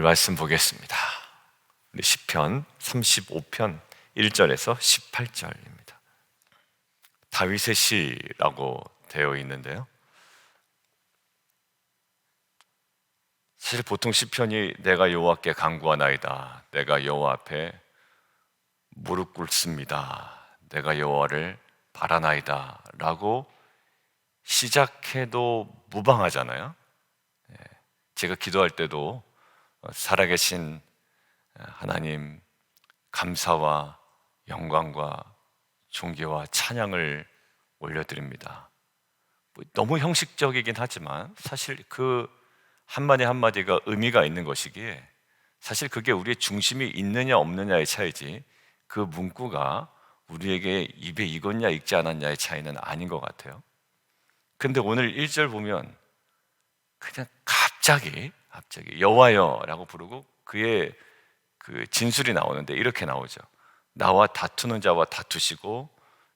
말씀 보겠습니다. 우리 시편 35편 1절에서 18절입니다. 다윗의 시라고 되어 있는데요, 사실 보통 시편이 내가 여호와께 간구하나이다, 내가 여호와 앞에 무릎 꿇습니다, 내가 여호와를 바라나이다 라고 시작해도 무방하잖아요. 제가 기도할 때도 살아계신 하나님 감사와 영광과 존귀와 찬양을 올려드립니다. 너무 형식적이긴 하지만 사실 그 한마디 한마디가 의미가 있는 것이기에 사실 그게 우리의 중심이 있느냐 없느냐의 차이지, 그 문구가 우리에게 입에 익었냐 익지 않았냐의 차이는 아닌 것 같아요. 근데 오늘 1절 보면 그냥 갑자기 여호와여 라고 부르고 그의 그 진술이 나오는데 이렇게 나오죠. 나와 다투는 자와 다투시고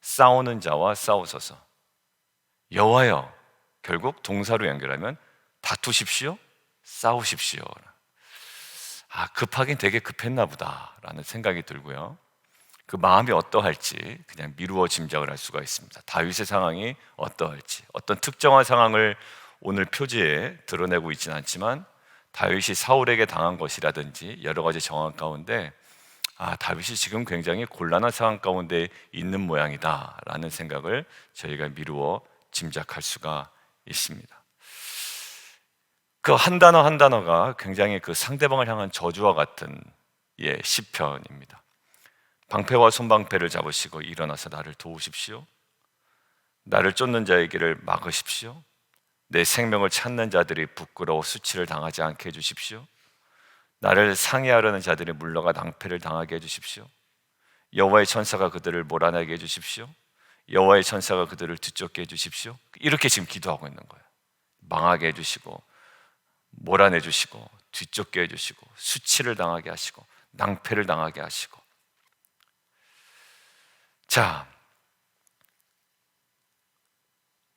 싸우는 자와 싸우소서. 여호와여, 결국 동사로 연결하면 다투십시오, 싸우십시오. 급하긴 되게 급했나 보다 라는 생각이 들고요, 그 마음이 어떠할지 그냥 미루어 짐작을 할 수가 있습니다. 다윗의 상황이 어떠할지, 어떤 특정한 상황을 오늘 표지에 드러내고 있지는 않지만 다윗이 사울에게 당한 것이라든지 여러 가지 정황 가운데 다윗이 지금 굉장히 곤란한 상황 가운데 있는 모양이다 라는 생각을 저희가 미루어 짐작할 수가 있습니다. 그 한 단어 한 단어가 굉장히 그 상대방을 향한 저주와 같은 시편입니다. 방패와 손방패를 잡으시고 일어나서 나를 도우십시오, 나를 쫓는 자의 길을 막으십시오, 내 생명을 찾는 자들이 부끄러워 수치를 당하지 않게 해주십시오, 나를 상해하려는 자들이 물러가 낭패를 당하게 해주십시오, 여호와의 천사가 그들을 몰아내게 해주십시오, 여호와의 천사가 그들을 뒤쫓게 해주십시오. 이렇게 지금 기도하고 있는 거예요. 망하게 해주시고 몰아내주시고 뒤쫓게 해주시고 수치를 당하게 하시고 낭패를 당하게 하시고. 자,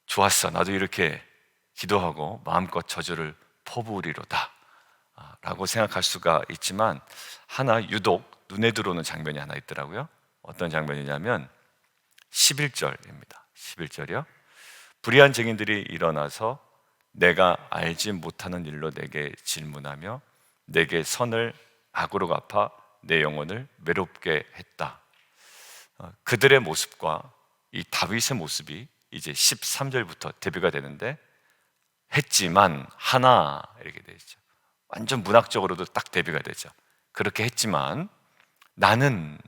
좋았어, 나도 이렇게 기도하고 마음껏 저주를 퍼부으리로다 라고 생각할 수가 있지만, 하나 유독 눈에 들어오는 장면이 하나 있더라고요. 어떤 장면이냐면 11절입니다. 11절이요. 불의한 증인들이 일어나서 내가 알지 못하는 일로 내게 질문하며 내게 선을 악으로 갚아 내 영혼을 외롭게 했다. 그들의 모습과 이 다윗의 모습이 이제 13절부터 대비가 되는데, 했지만 하나 이렇게 되죠. 완전 문학적으로도 딱 대비가 되죠. 그렇게 했지만 나는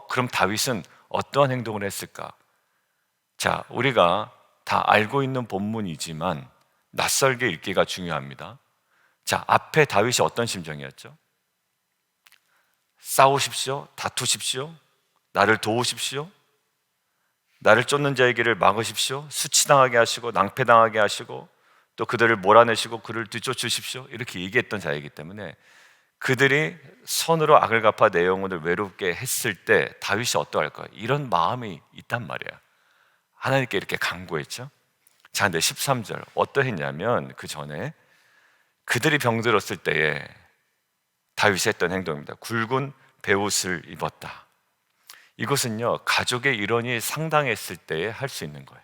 그럼 다윗은 어떠한 행동을 했을까? 자, 우리가 다 알고 있는 본문이지만 낯설게 읽기가 중요합니다. 자, 앞에 다윗이 어떤 심정이었죠? 싸우십시오, 다투십시오, 나를 도우십시오, 나를 쫓는 자의 길을 막으십시오, 수치당하게 하시고 낭패당하게 하시고 또 그들을 몰아내시고 그를 뒤쫓으십시오, 이렇게 얘기했던 자이기 때문에 그들이 선으로 악을 갚아 내 영혼을 외롭게 했을 때 다윗이 어떠할까요? 이런 마음이 있단 말이에요. 하나님께 이렇게 간구했죠. 자, 근데 13절 어떠했냐면 그 전에 그들이 병들었을 때에 다윗이 했던 행동입니다. 굵은 베옷을 입었다. 이것은요, 가족의 일원이 상당했을 때에 할 수 있는 거예요.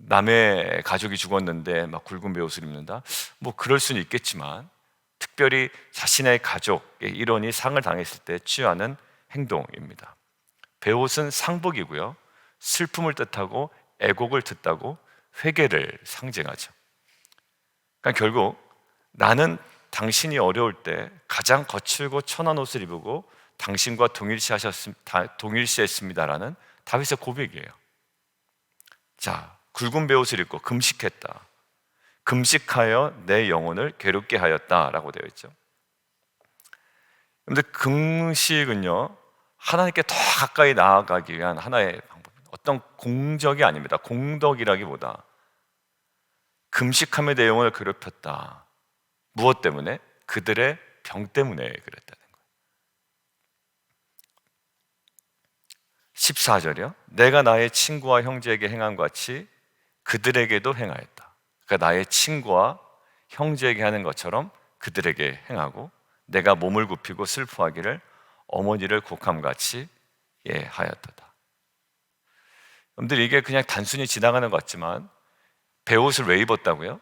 남의 가족이 죽었는데 막 굵은 베옷을 입는다? 뭐 그럴 수는 있겠지만 특별히 자신의 가족의 일원이 상을 당했을 때 취하는 행동입니다. 베옷은 상복이고요, 슬픔을 뜻하고 애곡을 뜻하고 회개를 상징하죠. 그러니까 결국 나는 당신이 어려울 때 가장 거칠고 천한 옷을 입고 당신과 동일시했습니다라는 다윗의 고백이에요. 자, 굵은 베옷을 입고 금식했다. 금식하여 내 영혼을 괴롭게 하였다라고 되어 있죠. 그런데 금식은요, 하나님께 더 가까이 나아가기 위한 하나의 방법입니다. 어떤 공적이 아닙니다. 공덕이라기보다 금식하며 내 영혼을 괴롭혔다. 무엇 때문에? 그들의 병 때문에 그랬다는 거예요. 14절이요. 내가 나의 친구와 형제에게 행한 같이 그들에게도 행하였다. 그러니까 나의 친구와 형제에게 하는 것처럼 그들에게 행하고 내가 몸을 굽히고 슬퍼하기를 어머니를 곡함같이 하였도다. 여러분들, 이게 그냥 단순히 지나가는 것 같지만 베옷을 왜 입었다고요?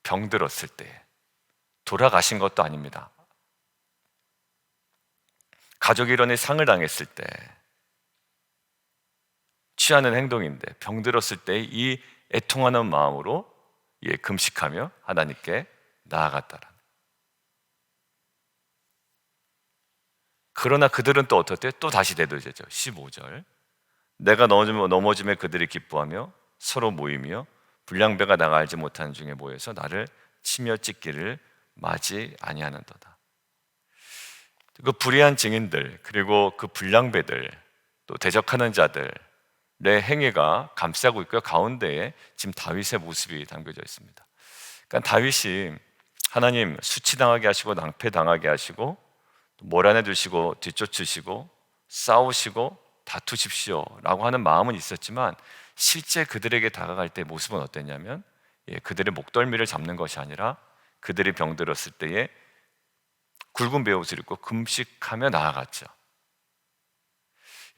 병들었을 때, 돌아가신 것도 아닙니다. 가족 일원이 상을 당했을 때 취하는 행동인데, 병들었을 때 이 애통하는 마음으로 금식하며 하나님께 나아갔다라. 그러나 그들은 또 어떻대요? 또 다시 대도제죠. 15절, 내가 넘어짐에 그들이 기뻐하며 서로 모이며 불량배가 나가 알지 못하는 중에 모여서 나를 치며 찢기를 마지 아니하는도다. 그 불의한 증인들, 그리고 그 불량배들, 또 대적하는 자들의 행위가 감싸고 있고요. 가운데에 지금 다윗의 모습이 담겨져 있습니다. 그러니까 다윗이 하나님 수치당하게 하시고 낭패당하게 하시고 몰아내 두시고 뒤쫓으시고 싸우시고 다투십시오 라고 하는 마음은 있었지만, 실제 그들에게 다가갈 때 모습은 어땠냐면 그들의 목덜미를 잡는 것이 아니라 그들이 병들었을 때에 굵은 베옷을 입고 금식하며 나아갔죠.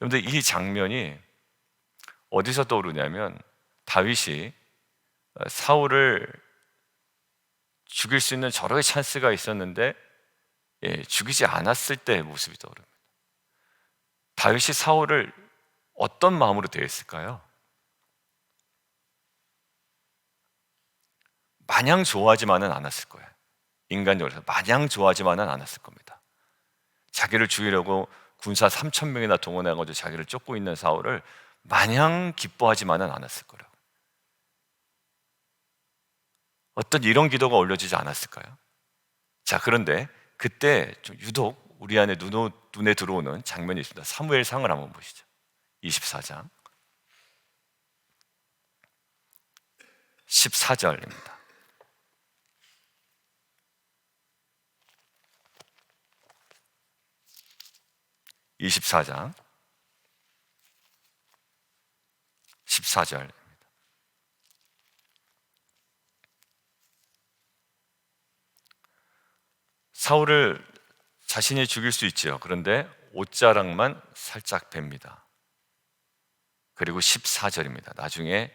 여러분들, 이 장면이 어디서 떠오르냐면 다윗이 사울을 죽일 수 있는 저러의 찬스가 있었는데 죽이지 않았을 때의 모습이 떠오릅니다. 다윗이 사울을 어떤 마음으로 대했을까요? 마냥 좋아하지만은 않았을 거예요. 인간적으로 마냥 좋아하지만은 않았을 겁니다. 자기를 죽이려고 군사 3,000명이나 동원해가지고 자기를 쫓고 있는 사울을 마냥 기뻐하지만은 않았을 거라고. 어떤 이런 기도가 올려지지 않았을까요? 자, 그런데 그때 좀 유독 우리 안에 눈에 들어오는 장면이 있습니다. 사무엘상을 한번 보시죠. 24장 14절입니다. (24장 14절) 사울을 자신이 죽일 수 있지요. 그런데 옷자락만 살짝 뺍니다. 그리고 14절입니다. 나중에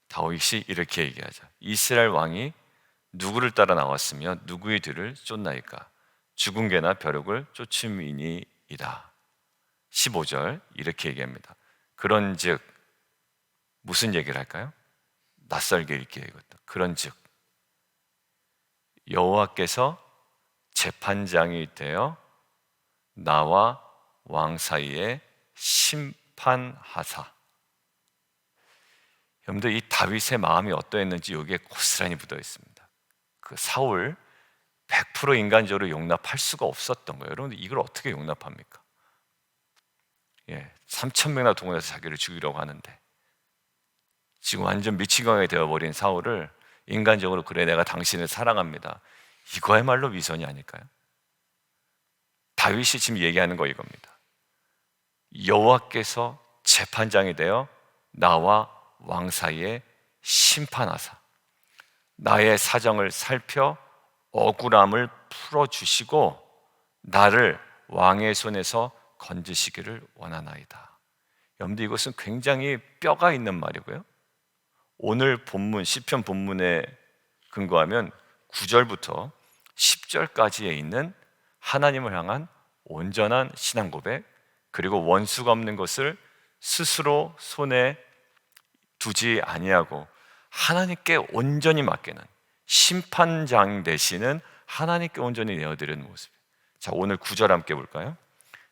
다윗이 이렇게 얘기하죠. 이스라엘 왕이 누구를 따라 나왔으며 누구의 뒤를 쫓나이까? 죽은 개나 벼룩을 쫓음이니이다. 15절 이렇게 얘기합니다. 그런즉, 무슨 얘기를 할까요? 낯설게 읽게 이것도. 그런즉 여호와께서 재판장이 되어 나와 왕 사이에 심판하사. 여러분들, 이 다윗의 마음이 어떠했는지 여기에 고스란히 묻어 있습니다. 그 사울 100% 인간적으로 용납할 수가 없었던 거예요. 여러분들, 이걸 어떻게 용납합니까? 3,000명이나 동원해서 자기를 죽이려고 하는데 지금 완전 미치광이 되어버린 사울을 인간적으로, 그래 내가 당신을 사랑합니다, 이거야말로 위선이 아닐까요? 다윗이 지금 얘기하는 거 이겁니다. 여호와께서 재판장이 되어 나와 왕 사이에 심판하사 나의 사정을 살펴 억울함을 풀어주시고 나를 왕의 손에서 건지시기를 원하나이다. 여러분들, 이것은 굉장히 뼈가 있는 말이고요. 오늘 본문, 시편 본문에 근거하면 9절부터 10절까지에 있는 하나님을 향한 온전한 신앙 고백, 그리고 원수가 없는 것을 스스로 손에 두지 아니하고 하나님께 온전히 맡기는, 심판장 되시는 하나님께 온전히 내어드리는 모습. 자, 오늘 9절 함께 볼까요?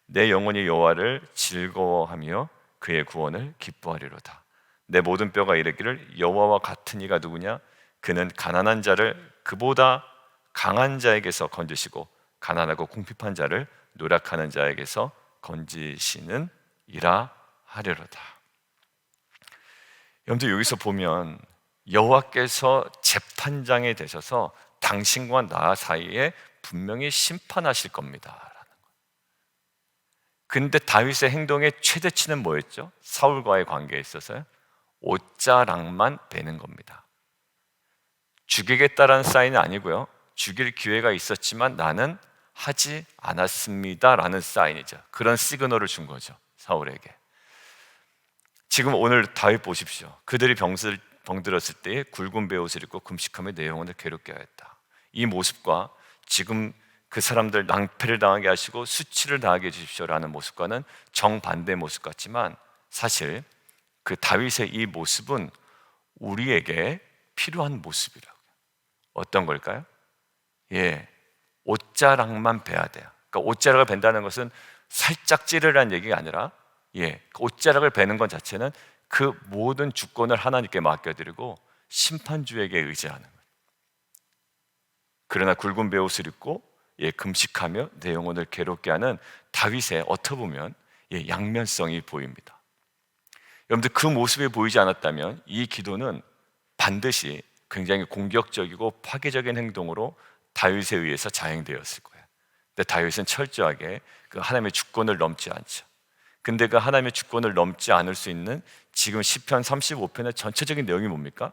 내 영혼이 여호와를 즐거워하며 그의 구원을 기뻐하리로다. 내 모든 뼈가 이르기를 여호와와 같은 이가 누구냐? 그는 가난한 자를 그보다 강한 자에게서 건지시고 가난하고 궁핍한 자를 노력하는 자에게서 건지시는 이라 하리로다. 여러분들, 여기서 보면 여호와께서 재판장이 되셔서 당신과 나 사이에 분명히 심판하실 겁니다. 근데 다윗의 행동의 최대치는 뭐였죠? 사울과의 관계에 있어서요, 옷자락만 베는 겁니다. 죽이겠다라는 사인은 아니고요, 죽일 기회가 있었지만 나는 하지 않았습니다 라는 사인이죠. 그런 시그널을 준 거죠, 사울에게. 지금 오늘 다윗 보십시오. 그들이 병들었을 때에 굵은 베옷을 입고 금식하며 내 영혼을 괴롭게 하였다. 이 모습과 지금 그 사람들 낭패를 당하게 하시고 수치를 당하게 해주십시오라는 모습과는 정반대의 모습 같지만, 사실 그 다윗의 이 모습은 우리에게 필요한 모습이라고요. 어떤 걸까요? 옷자락만 베야 돼요. 그러니까 옷자락을 벤다는 것은 살짝 찌르라는 얘기가 아니라, 옷자락을 베는 것 자체는 그 모든 주권을 하나님께 맡겨드리고 심판주에게 의지하는 거예요. 그러나 굵은 베옷을 입고 금식하며 내 영혼을 괴롭게 하는 다윗의 어떻게 보면 양면성이 보입니다. 여러분들, 그 모습이 보이지 않았다면 이 기도는 반드시 굉장히 공격적이고 파괴적인 행동으로 다윗에 의해서 자행되었을 거예요. 근데 다윗은 철저하게 그 하나님의 주권을 넘지 않죠. 근데 그 하나님의 주권을 넘지 않을 수 있는 지금 시편 35편의 전체적인 내용이 뭡니까?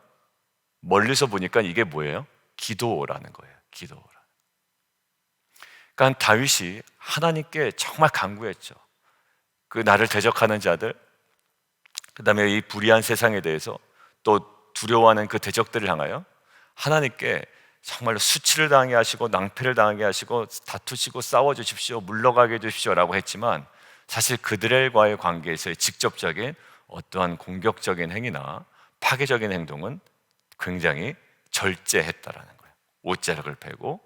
멀리서 보니까 이게 뭐예요? 기도라는 거예요. 기도라. 그러니까 다윗이 하나님께 정말 간구했죠. 그 나를 대적하는 자들, 그 다음에 이 불의한 세상에 대해서 또 두려워하는 그 대적들을 향하여 하나님께 정말로 수치를 당하게 하시고 낭패를 당하게 하시고 다투시고 싸워주십시오, 물러가게 해주십시오 라고 했지만, 사실 그들과의 관계에서의 직접적인 어떠한 공격적인 행위나 파괴적인 행동은 굉장히 절제했다라는 거예요. 옷자락을 베고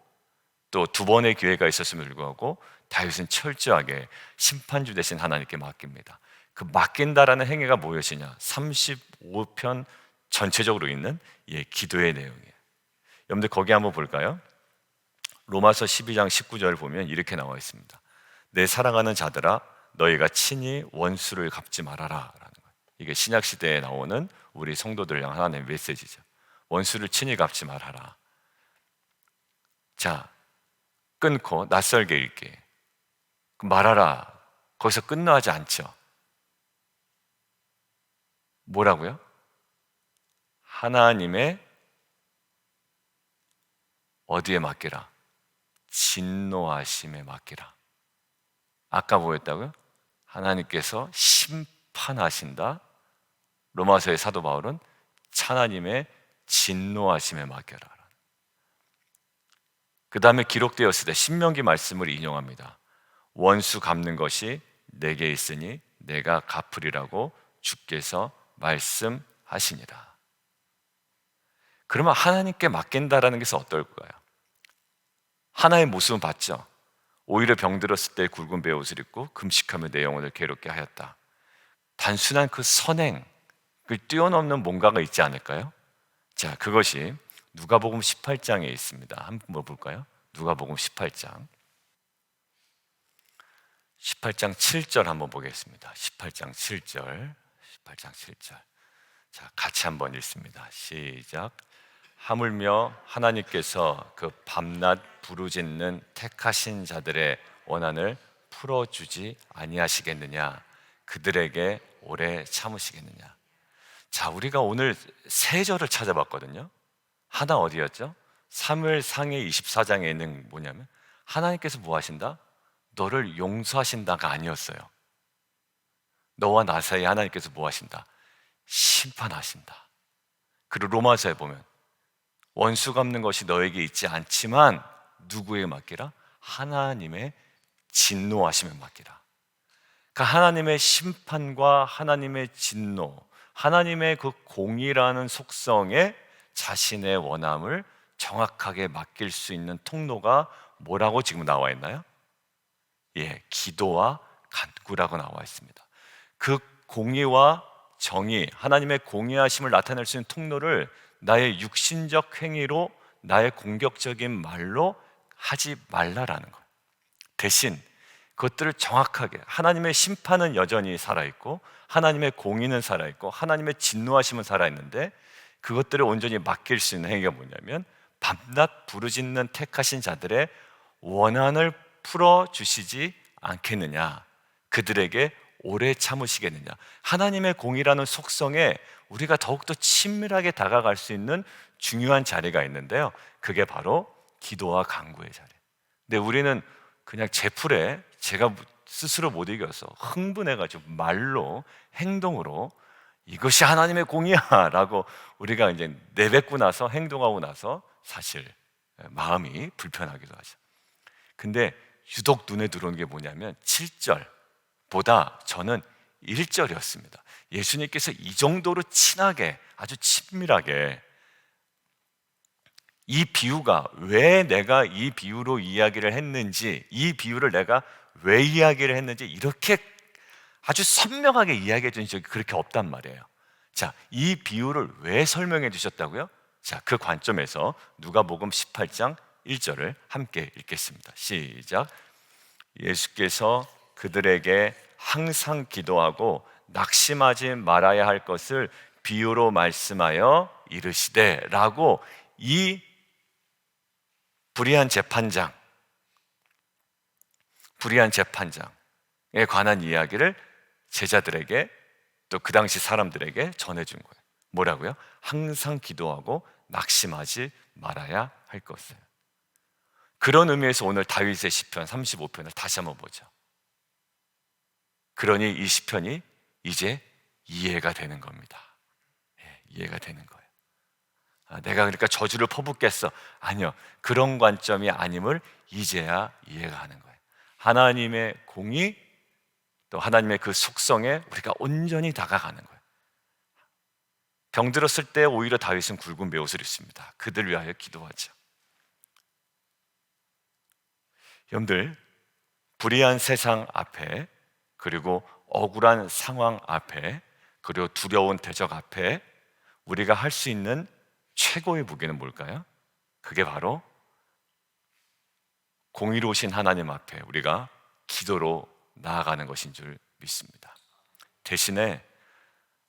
또 두 번의 기회가 있었음에도 불구하고 다윗은 철저하게 심판주 대신 하나님께 맡깁니다. 그 맡긴다라는 행위가 무엇이냐? 35편 전체적으로 있는 기도의 내용이에요. 여러분들, 거기 한번 볼까요? 로마서 12장 19절 보면 이렇게 나와 있습니다. 내 사랑하는 자들아, 너희가 친히 원수를 갚지 말아라 라는 거예요. 이게 신약시대에 나오는 우리 성도들 향한 하나님의 메시지죠. 원수를 친히 갚지 말아라. 자, 끊고 낯설게 읽게 말하라. 거기서 끝나지 않죠. 뭐라고요? 하나님의 어디에 맡기라? 진노하심에 맡기라. 아까 뭐였다고요? 하나님께서 심판하신다. 로마서의 사도 바울은 하나님의 진노하심에 맡겨라. 그 다음에 기록되었을 때 신명기 말씀을 인용합니다. 원수 갚는 것이 내게 있으니 내가 갚으리라고 주께서 말씀하시니라. 그러면 하나님께 맡긴다라는 것은 어떨까요? 하나의 모습은 봤죠. 오히려 병들었을 때 굵은 베옷을 입고 금식하며 내 영혼을 괴롭게 하였다. 단순한 그 선행, 그 뛰어넘는 뭔가가 있지 않을까요? 자, 그것이 누가복음 18장에 있습니다. 한번 볼까요? 누가복음 18장 7절 한번 보겠습니다. 18장 7절. 자, 같이 한번 읽습니다. 시작. 하물며 하나님께서 그 밤낮 부르짖는 택하신 자들의 원한을 풀어주지 아니하시겠느냐? 그들에게 오래 참으시겠느냐? 자, 우리가 오늘 세 절을 찾아봤거든요. 하나 어디였죠? 사무엘상의 24장에 있는 뭐냐면 하나님께서 뭐 하신다? 너를 용서하신다가 아니었어요. 너와 나 사이에 하나님께서 뭐 하신다? 심판하신다. 그리고 로마서에 보면 원수 갚는 것이 너에게 있지 않지만 누구에게 맡기라? 하나님의 진노하심에 맡기라. 그러니까 하나님의 심판과 하나님의 진노, 하나님의 그 공의라는 속성에 자신의 원함을 정확하게 맡길 수 있는 통로가 뭐라고 지금 나와 있나요? 기도와 간구라고 나와 있습니다. 그 공의와 정의, 하나님의 공의하심을 나타낼 수 있는 통로를 나의 육신적 행위로, 나의 공격적인 말로 하지 말라라는 거예요. 대신 그것들을 정확하게, 하나님의 심판은 여전히 살아있고 하나님의 공의는 살아있고 하나님의 진노하심은 살아있는데, 그것들을 온전히 맡길 수 있는 행위가 뭐냐면 밤낮 부르짖는 택하신 자들의 원한을 풀어주시지 않겠느냐, 그들에게 오래 참으시겠느냐. 하나님의 공의라는 속성에 우리가 더욱더 친밀하게 다가갈 수 있는 중요한 자리가 있는데요, 그게 바로 기도와 간구의 자리. 근데 우리는 그냥 제풀에 제가 스스로 못 이겨서 흥분해가지고 말로, 행동으로 이것이 하나님의 공이야 라고 우리가 이제 내뱉고 나서, 행동하고 나서 사실 마음이 불편하기도 하죠. 근데 유독 눈에 들어오는 게 뭐냐면 7절보다 저는 1절이었습니다. 예수님께서 이 정도로 친하게, 아주 친밀하게, 이 비유가 왜 내가 이 비유로 이야기를 했는지, 이 비유를 내가 왜 이야기를 했는지 이렇게 아주 선명하게 이야기해 준 적이 그렇게 없단 말이에요. 자, 이 비유를 왜 설명해 주셨다고요? 자, 그 관점에서 누가복음 18장 1절을 함께 읽겠습니다. 시작. 예수께서 그들에게 항상 기도하고 낙심하지 말아야 할 것을 비유로 말씀하여 이르시되 라고, 이 불의한 재판장에 관한 이야기를 제자들에게, 또 그 당시 사람들에게 전해준 거예요. 뭐라고요? 항상 기도하고 낙심하지 말아야 할 것을. 그런 의미에서 오늘 다윗의 시편 35편을 다시 한번 보죠. 그러니 이 시편이 이제 이해가 되는 겁니다. 이해가 되는 거예요. 내가 그러니까 저주를 퍼붓겠어, 아니요, 그런 관점이 아님을 이제야 이해가 하는 거예요. 하나님의 공의, 또 하나님의 그 속성에 우리가 온전히 다가가는 거예요. 병들었을 때 오히려 다윗은 굵은 베옷을 입습니다. 그들 위하여 기도하죠. 여러분들, 불의한 세상 앞에, 그리고 억울한 상황 앞에, 그리고 두려운 대적 앞에 우리가 할 수 있는 최고의 무기는 뭘까요? 그게 바로 공의로우신 하나님 앞에 우리가 기도로 나아가는 것인 줄 믿습니다. 대신에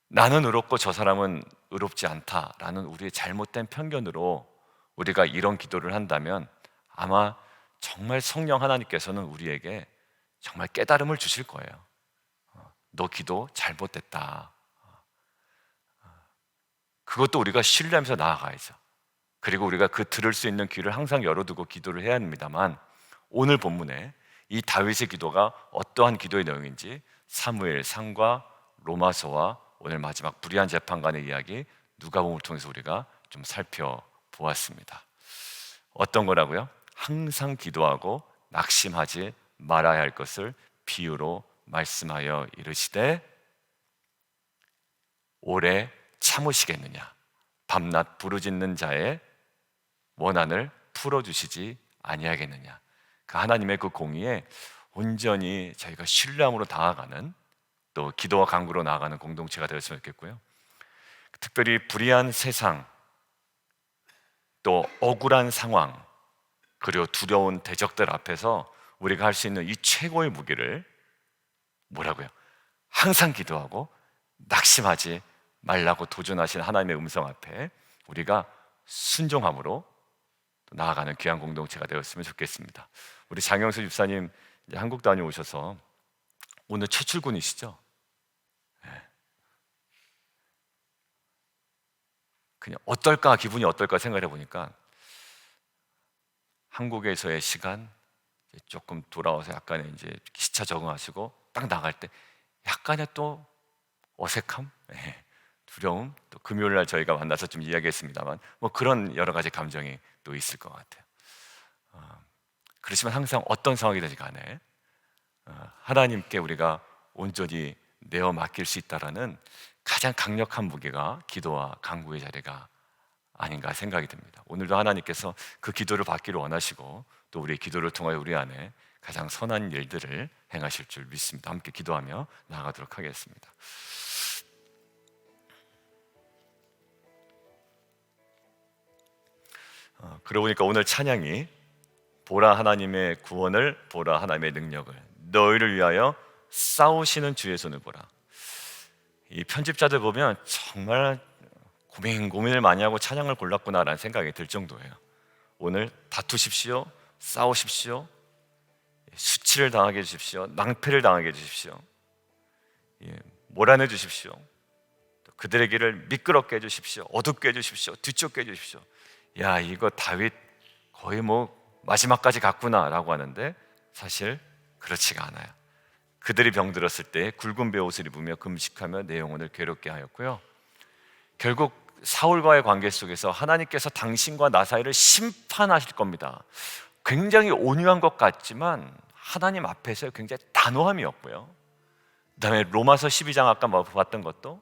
나는 의롭고 저 사람은 의롭지 않다라는 우리의 잘못된 편견으로 우리가 이런 기도를 한다면 아마 정말 성령 하나님께서는 우리에게 정말 깨달음을 주실 거예요. 너 기도 잘못됐다. 그것도 우리가 신뢰하면서 나아가야죠. 그리고 우리가 그 들을 수 있는 귀를 항상 열어두고 기도를 해야 합니다만, 오늘 본문에 이 다윗의 기도가 어떠한 기도의 내용인지 사무엘상과 로마서와 오늘 마지막 불의한 재판관의 이야기 누가복음을 통해서 우리가 좀 살펴보았습니다. 어떤 거라고요? 항상 기도하고 낙심하지 말아야 할 것을 비유로 말씀하여 이르시되 오래 참으시겠느냐, 밤낮 부르짖는 자의 원한을 풀어주시지 아니하겠느냐. 그 하나님의 그 공의에 온전히 저희가 신뢰함으로 다가가는, 또 기도와 간구로 나아가는 공동체가 되었으면 좋겠고요. 특별히 불의한 세상, 또 억울한 상황, 그리고 두려운 대적들 앞에서 우리가 할 수 있는 이 최고의 무기를 뭐라고요? 항상 기도하고 낙심하지 말라고 도전하신 하나님의 음성 앞에 우리가 순종함으로 나아가는 귀한 공동체가 되었으면 좋겠습니다. 우리 장영수 집사님 이제 한국 다녀오셔서 오늘 첫 출근이시죠? 그냥 어떨까, 기분이 어떨까 생각해 보니까 한국에서의 시간 조금 돌아와서 약간의 이제 시차 적응하시고 딱 나갈 때 약간의 또 어색함, 두려움, 또 금요일 날 저희가 만나서 좀 이야기했습니다만 뭐 그런 여러 가지 감정이 또 있을 것 같아요. 그렇지만 항상 어떤 상황이든지 간에 하나님께 우리가 온전히 내어 맡길 수 있다라는 가장 강력한 무게가 기도와 간구의 자리가 아닌가 생각이 듭니다. 오늘도 하나님께서 그 기도를 받기를 원하시고 또 우리의 기도를 통하여 우리 안에 가장 선한 일들을 행하실 줄 믿습니다. 함께 기도하며 나아가도록 하겠습니다. 그러고 보니까 오늘 찬양이 보라 하나님의 구원을, 보라 하나님의 능력을, 너희를 위하여 싸우시는 주의 손을 보라. 이 편집자들 보면 정말 고민을 많이 하고 찬양을 골랐구나라는 생각이 들 정도예요. 오늘 다투십시오, 싸우십시오, 수치를 당하게 해주십시오, 낭패를 당하게 해주십시오, 몰아내 주십시오, 그들의 길을 미끄럽게 해주십시오. 어둡게 해주십시오. 뒤쫓게 해주십시오. 야, 이거 다윗 거의 뭐 마지막까지 갔구나 라고 하는데 사실 그렇지가 않아요. 그들이 병들었을 때 굵은 베옷을 입으며 금식하며 내 영혼을 괴롭게 하였고요, 결국 사울과의 관계 속에서 하나님께서 당신과 나 사이를 심판하실 겁니다. 굉장히 온유한 것 같지만 하나님 앞에서 굉장히 단호함이었고요, 그 다음에 로마서 12장 아까 봤던 것도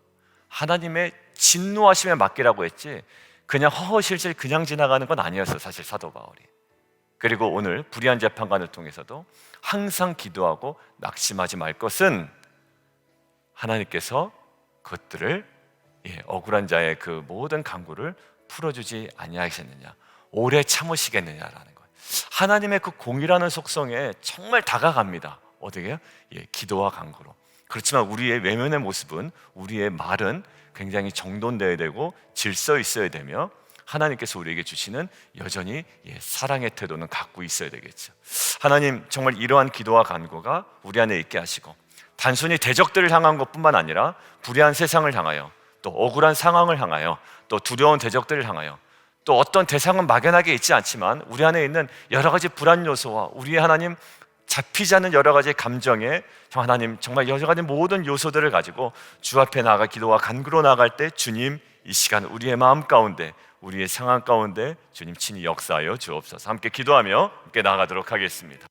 하나님의 진노하심에 맡기라고 했지 그냥 허허실실 그냥 지나가는 건 아니었어요, 사실 사도 바울이. 그리고 오늘 불의한 재판관을 통해서도 항상 기도하고 낙심하지 말 것은 하나님께서 그것들을 억울한 자의 그 모든 간구를 풀어주지 아니하시느냐, 오래 참으시겠느냐라는 거예요. 하나님의 그 공의라는 속성에 정말 다가갑니다. 어떻게요? 기도와 간구로. 그렇지만 우리의 외면의 모습은, 우리의 말은 굉장히 정돈되어야 되고 질서 있어야 되며 하나님께서 우리에게 주시는 여전히 사랑의 태도는 갖고 있어야 되겠죠. 하나님, 정말 이러한 기도와 간구가 우리 안에 있게 하시고 단순히 대적들을 향한 것뿐만 아니라 불의한 세상을 향하여, 또 억울한 상황을 향하여, 또 두려운 대적들을 향하여, 또 어떤 대상은 막연하게 있지 않지만 우리 안에 있는 여러 가지 불안 요소와 우리의 하나님 잡히지 않는 여러 가지 감정에 하나님 정말 여러 가지 모든 요소들을 가지고 주 앞에 나아가 기도와 간구로 나아갈 때 주님, 이 시간 우리의 마음 가운데, 우리의 상황 가운데 주님 친히 역사하여 주옵소서. 함께 기도하며 함께 나아가도록 하겠습니다.